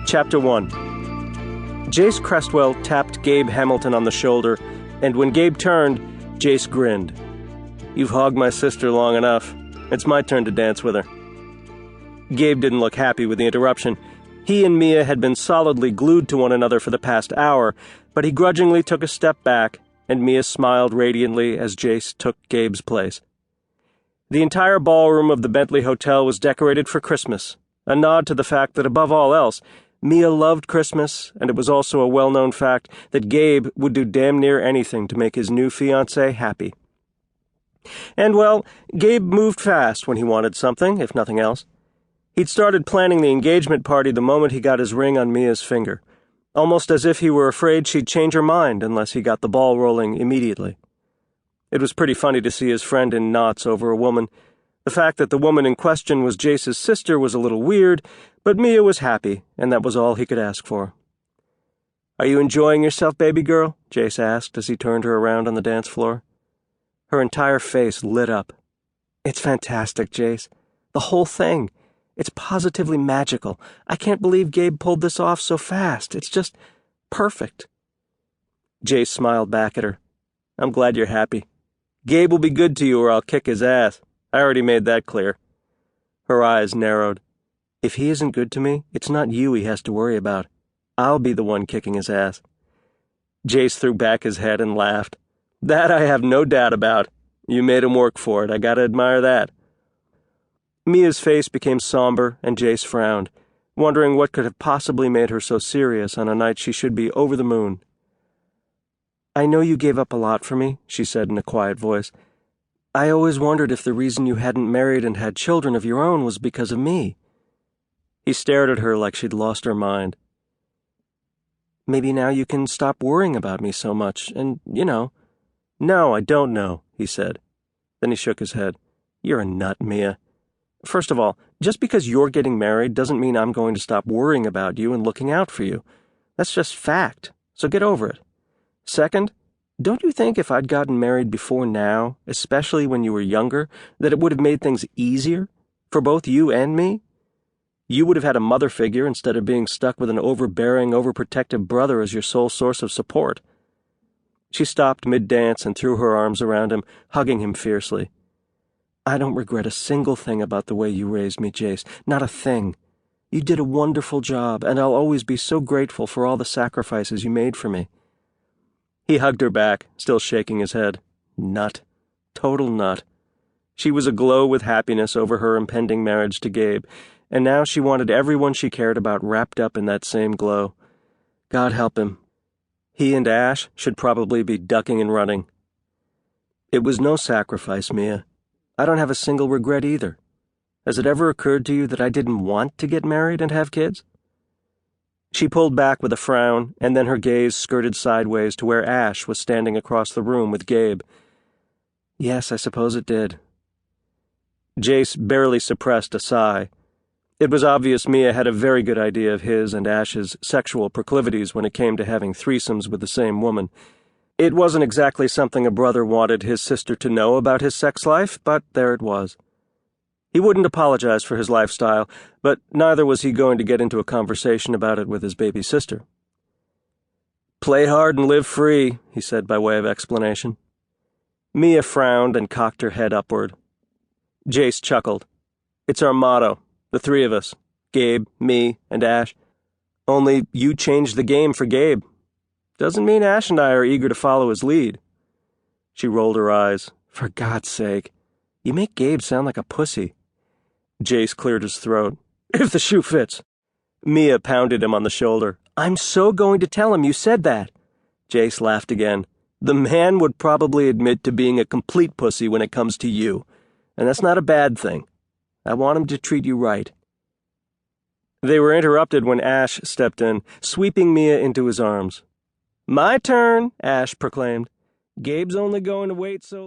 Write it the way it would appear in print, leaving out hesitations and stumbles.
Chapter 1. Jace Crestwell tapped Gabe Hamilton on the shoulder, and when Gabe turned, Jace grinned. "You've hogged my sister long enough. It's my turn to dance with her." Gabe didn't look happy with the interruption. He and Mia had been solidly glued to one another for the past hour, but he grudgingly took a step back, and Mia smiled radiantly as Jace took Gabe's place. The entire ballroom of the Bentley Hotel was decorated for Christmas, a nod to the fact that above all else, Mia loved Christmas, and it was also a well-known fact that Gabe would do damn near anything to make his new fiancée happy. And, well, Gabe moved fast when he wanted something, if nothing else. He'd started planning the engagement party the moment he got his ring on Mia's finger, almost as if he were afraid she'd change her mind unless he got the ball rolling immediately. It was pretty funny to see his friend in knots over a woman. The fact that the woman in question was Jace's sister was a little weird, but Mia was happy, and that was all he could ask for. "Are you enjoying yourself, baby girl?" Jace asked as he turned her around on the dance floor. Her entire face lit up. "It's fantastic, Jace. The whole thing. It's positively magical. I can't believe Gabe pulled this off so fast. It's just perfect." Jace smiled back at her. "I'm glad you're happy. Gabe will be good to you or I'll kick his ass. I already made that clear." Her eyes narrowed. "If he isn't good to me, it's not you he has to worry about. I'll be the one kicking his ass." Jace threw back his head and laughed. "That I have no doubt about. You made him work for it. I gotta admire that." Mia's face became somber, and Jace frowned, wondering what could have possibly made her so serious on a night she should be over the moon. "I know you gave up a lot for me," she said in a quiet voice. "I always wondered if the reason you hadn't married and had children of your own was because of me." He stared at her like she'd lost her mind. "Maybe now you can stop worrying about me so much, and, "No, I don't know," he said. Then he shook his head. "You're a nut, Mia. First of all, just because you're getting married doesn't mean I'm going to stop worrying about you and looking out for you. That's just fact, so get over it. Second, don't you think if I'd gotten married before now, especially when you were younger, that it would have made things easier for both you and me? You would have had a mother figure instead of being stuck with an overbearing, overprotective brother as your sole source of support." She stopped mid-dance and threw her arms around him, hugging him fiercely. "I don't regret a single thing about the way you raised me, Jace. Not a thing. You did a wonderful job, and I'll always be so grateful for all the sacrifices you made for me." He hugged her back, still shaking his head. Nut. Total nut. She was aglow with happiness over her impending marriage to Gabe, and now she wanted everyone she cared about wrapped up in that same glow. God help him. He and Ash should probably be ducking and running. "It was no sacrifice, Mia. I don't have a single regret either. Has it ever occurred to you that I didn't want to get married and have kids?" She pulled back with a frown, and then her gaze skirted sideways to where Ash was standing across the room with Gabe. "Yes, I suppose it did." Jace barely suppressed a sigh. It was obvious Mia had a very good idea of his and Ash's sexual proclivities when it came to having threesomes with the same woman. It wasn't exactly something a brother wanted his sister to know about his sex life, but there it was. He wouldn't apologize for his lifestyle, but neither was he going to get into a conversation about it with his baby sister. "Play hard and live free," he said by way of explanation. Mia frowned and cocked her head upward. Jace chuckled. "It's our motto, the three of us, Gabe, me, and Ash. Only you changed the game for Gabe. Doesn't mean Ash and I are eager to follow his lead." She rolled her eyes. "For God's sake, you make Gabe sound like a pussy." Jace cleared his throat. "If the shoe fits." Mia pounded him on the shoulder. "I'm so going to tell him you said that." Jace laughed again. "The man would probably admit to being a complete pussy when it comes to you, and that's not a bad thing. I want him to treat you right." They were interrupted when Ash stepped in, sweeping Mia into his arms. "My turn," Ash proclaimed. "Gabe's only going to wait so long."